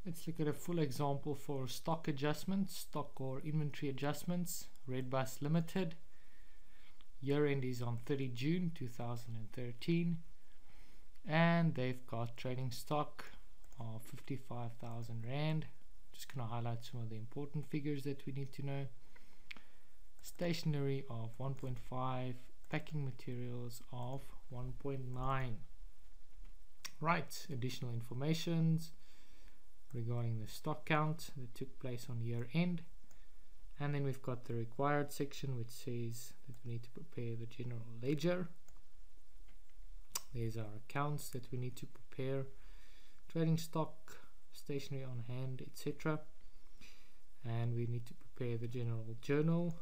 Let's look at a full example for stock adjustments, stock or inventory adjustments. Redbus Limited. Year end is on 30 June 2013. And they've got trading stock of 55,000 Rand. Just going to highlight some of the important figures that we need to know. Stationery of 1.5, packing materials of 1.9. Right, additional informations regarding the stock count that took place on year end. And then we've got the required section, which says that we need to prepare the general ledger. There's our accounts that we need to prepare, trading stock, stationery on hand, etc. And we need to prepare the general journal,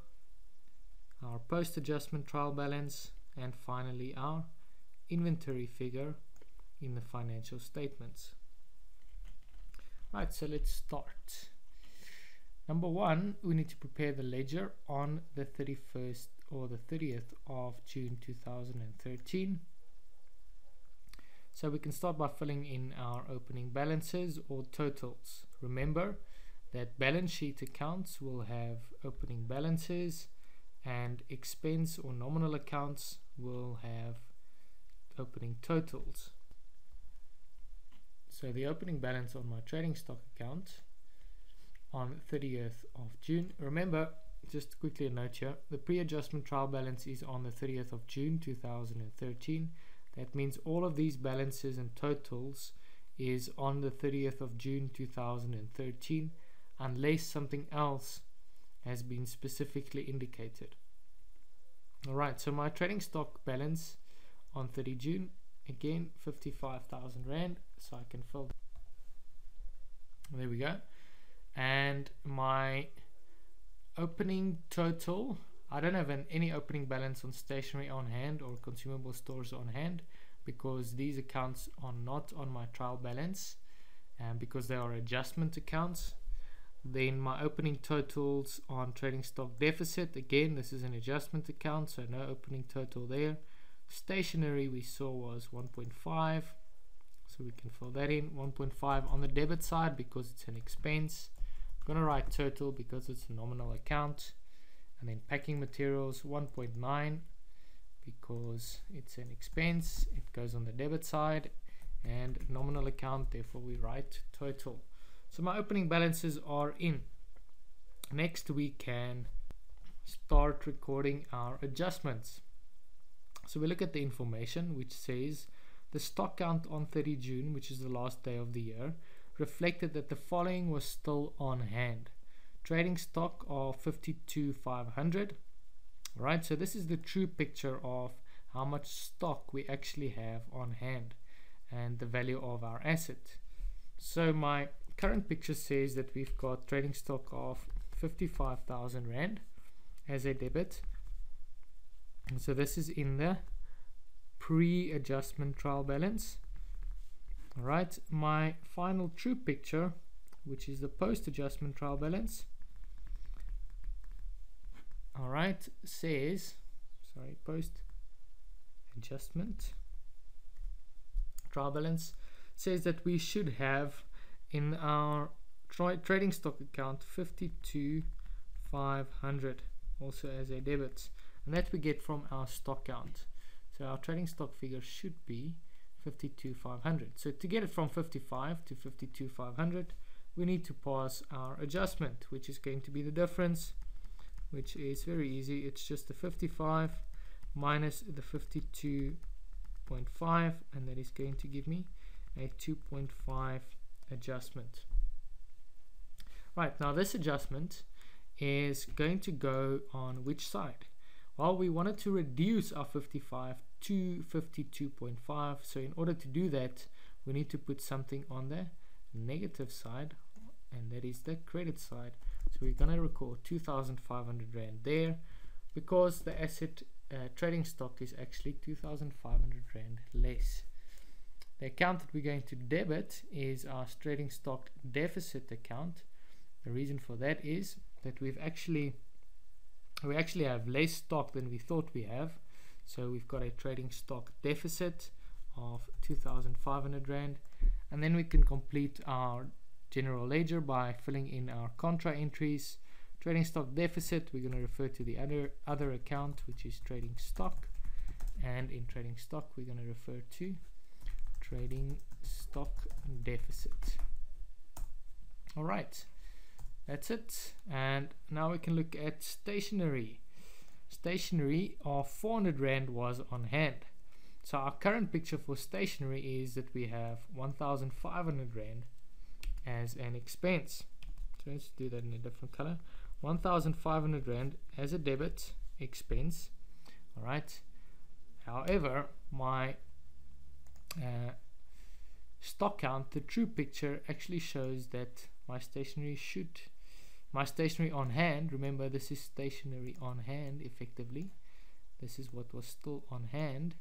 our post-adjustment trial balance, and finally our inventory figure in the financial statements. Right, so let's start. Number one, we need to prepare the ledger on the 31st or the 30th of June 2013. So we can start by filling in our opening balances or totals. Remember that balance sheet accounts will have opening balances and expense or nominal accounts will have opening totals. So the opening balance on my trading stock account on 30th of June. Remember, just quickly a note here, the pre-adjustment trial balance is on the 30th of June 2013. That means all of these balances and totals is on the 30th of June 2013 unless something else has been specifically indicated. Alright, so my trading stock balance on 30 June, again 55,000 Rand, so I can fill. There we go. And my opening total, I don't have any opening balance on stationery on hand or consumable stores on hand because these accounts are not on my trial balance and because they are adjustment accounts. Then my opening totals on trading stock deficit, again this is an adjustment account, so no opening total there. Stationery we saw was 1.5, so we can fill that in. 1.5 on the debit side because it's an expense. I'm going to write total because it's a nominal account. And then packing materials 1.9 because it's an expense, it goes on the debit side, and nominal account, therefore we write total. So my opening balances are in. Next we can start recording our adjustments. So we look at the information which says the stock count on 30 June, which is the last day of the year, reflected that the following was still on hand. Trading stock of 52,500. Right, so this is the true picture of how much stock we actually have on hand and the value of our asset. So my current picture says that we've got trading stock of 55,000 Rand as a debit. And so this is in the pre-adjustment trial balance. Alright, my final true picture, which is the post-adjustment trial balance, alright, says, post-adjustment trial balance says that we should have in our trading stock account 52,500 also as a debit, and that we get from our stock count. So our trading stock figure should be 52,500. So to get it from 55 to 52,500, we need to pass our adjustment, which is going to be the difference, which is very easy. It's just the 55 minus the 52.5, and that is going to give me a 2.5 adjustment. Right, now this adjustment is going to go on which side? Well, we wanted to reduce our 55 to 52.5, so in order to do that we need to put something on the negative side, and that is the credit side. So we're going to record 2,500 Rand there because the asset trading stock is actually 2,500 Rand less. The account that we're going to debit is our trading stock deficit account. The reason for that is that we actually have less stock than we thought we have. So we've got a trading stock deficit of 2,500 Rand, and then we can complete our general ledger by filling in our contra entries. Trading stock deficit, we're going to refer to the other account, which is trading stock, and in trading stock we're going to refer to trading stock deficit. All right, that's it. And now we can look at stationery. Stationery of 400 Rand was on hand. So our current picture for stationery is that we have 1,500 Rand as an expense. So let's do that in a different color. 1,500 Rand as a debit expense. All right. However, my stock count, the true picture, actually shows that my stationery on hand, remember this is stationery on hand effectively, this is what was still on hand,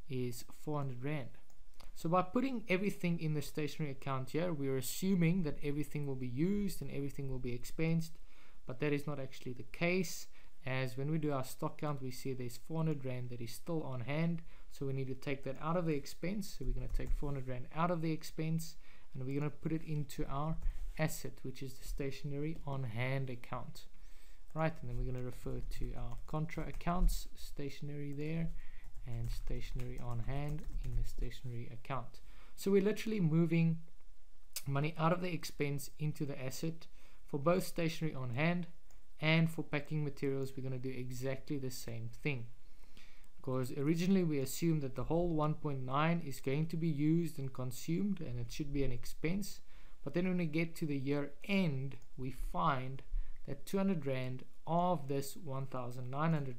is 400 Rand. So by putting everything in the stationery account here, we are assuming that everything will be used and everything will be expensed, but that is not actually the case, as when we do our stock count we see there's 400 Rand that is still on hand, so we need to take that out of the expense. So we're going to take 400 Rand out of the expense and we're going to put it into our asset, which is the stationery on hand account. Right, and then we're going to refer to our contra accounts, stationery there, and stationery on hand in the stationery account. So we're literally moving money out of the expense into the asset for both stationery on hand, and for packing materials we're going to do exactly the same thing, because originally we assumed that the whole 1.9 is going to be used and consumed and it should be an expense. But then when we get to the year end, we find that 200 Rand of this 1,900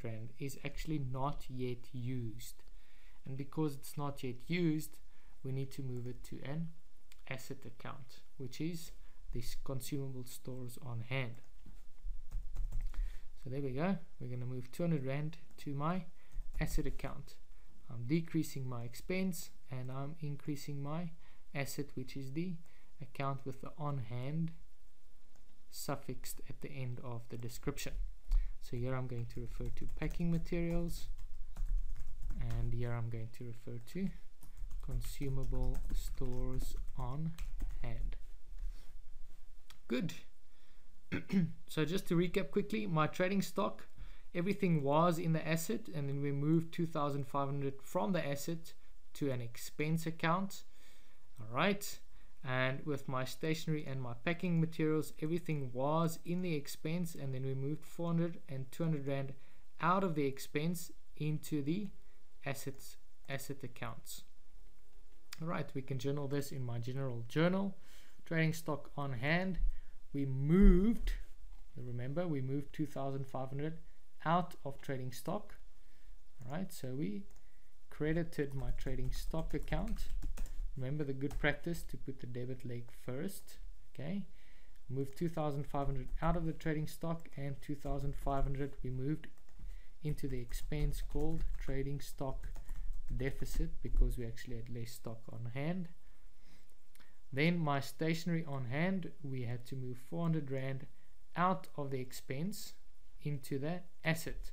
Rand is actually not yet used. And because it's not yet used, we need to move it to an asset account, which is this consumable stores on hand. So there we go. We're going to move 200 Rand to my asset account. I'm decreasing my expense and I'm increasing my asset, which is the account with the on hand suffixed at the end of the description. So here I'm going to refer to packing materials, and here I'm going to refer to consumable stores on hand. Good. So just to recap quickly, my trading stock, everything was in the asset, and then we moved 2,500 from the asset to an expense account. All right. And with my stationery and my packing materials, everything was in the expense, and then we moved 400 and 200 Rand out of the expense into the asset accounts. All right, we can journal this in my general journal. Trading stock on hand, we moved, remember, we moved 2,500 out of trading stock. All right, so we credited my trading stock account. Remember the good practice to put the debit leg first. Okay, move 2,500 out of the trading stock, and 2,500 we moved into the expense called trading stock deficit, because we actually had less stock on hand. Then my stationery on hand, we had to move 400 Rand out of the expense into the asset.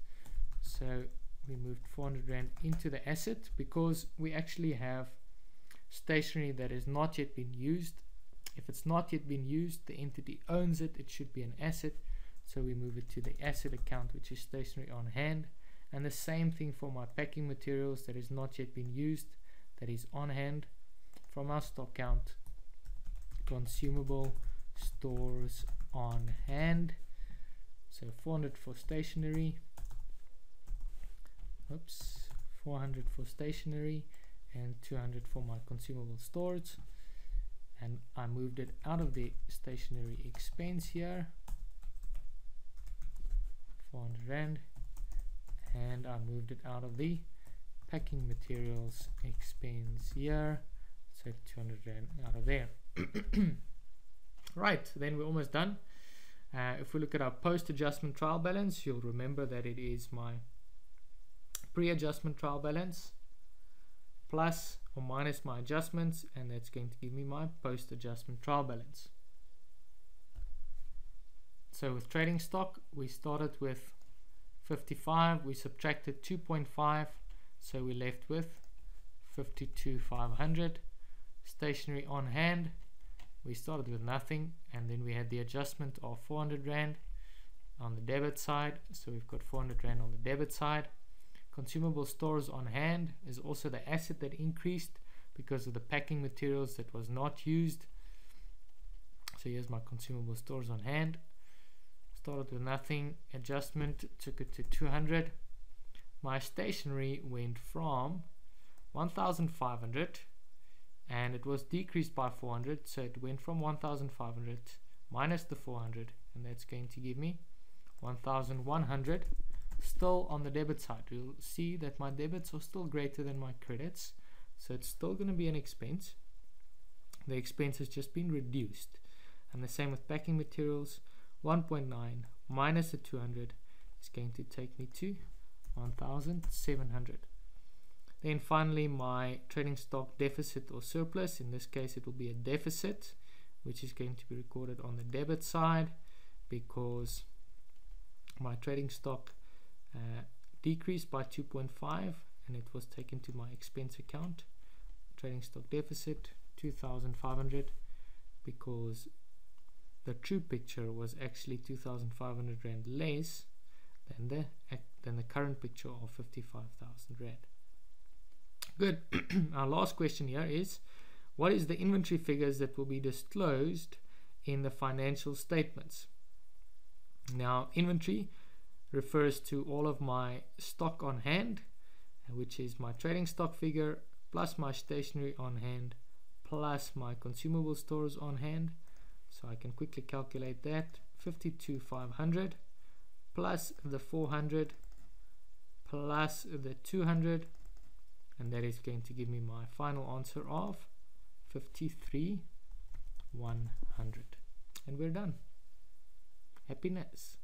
So we moved 400 Rand into the asset because we actually have stationery that has not yet been used. If it's not yet been used, the entity owns it, it should be an asset, so we move it to the asset account, which is stationery on hand. And the same thing for my packing materials that has not yet been used, that is on hand, from our stock count, consumable stores on hand. So 400 for stationery, 400 for stationery, and 200 for my consumable stores. And I moved it out of the stationery expense here, 400 Rand, and I moved it out of the packing materials expense here, so 200 Rand out of there. Right, then we're almost done. If we look at our post-adjustment trial balance, you'll remember that it is my pre-adjustment trial balance plus or minus my adjustments, and that's going to give me my post-adjustment trial balance. So with trading stock, we started with 55, we subtracted 2.5, so we're left with 52,500. Stationery on hand, we started with nothing, and then we had the adjustment of 400 Rand on the debit side, so we've got 400 Rand on the debit side. Consumable stores on hand is also the asset that increased because of the packing materials that was not used. So here's my consumable stores on hand. Started with nothing, adjustment took it to 200. My stationery went from 1,500 and it was decreased by 400, so it went from 1,500 minus the 400, and that's going to give me 1,100. Still on the debit side, you'll see that my debits are still greater than my credits, so it's still going to be an expense. The expense has just been reduced. And the same with packing materials. 1.9 minus the 200 is going to take me to 1,700. Then finally, my trading stock deficit or surplus, in this case it will be a deficit, which is going to be recorded on the debit side because my trading stock decreased by 2.5 and it was taken to my expense account. Trading stock deficit 2,500 because the true picture was actually 2,500 Rand less than the current picture of 55,000 Rand. Good. Our last question here is, what is the inventory figures that will be disclosed in the financial statements? Now, inventory refers to all of my stock on hand, which is my trading stock figure plus my stationery on hand plus my consumable stores on hand. So I can quickly calculate that. 52,500 plus the 400 plus the 200, and that is going to give me my final answer of 53,100. And we're done. Happiness.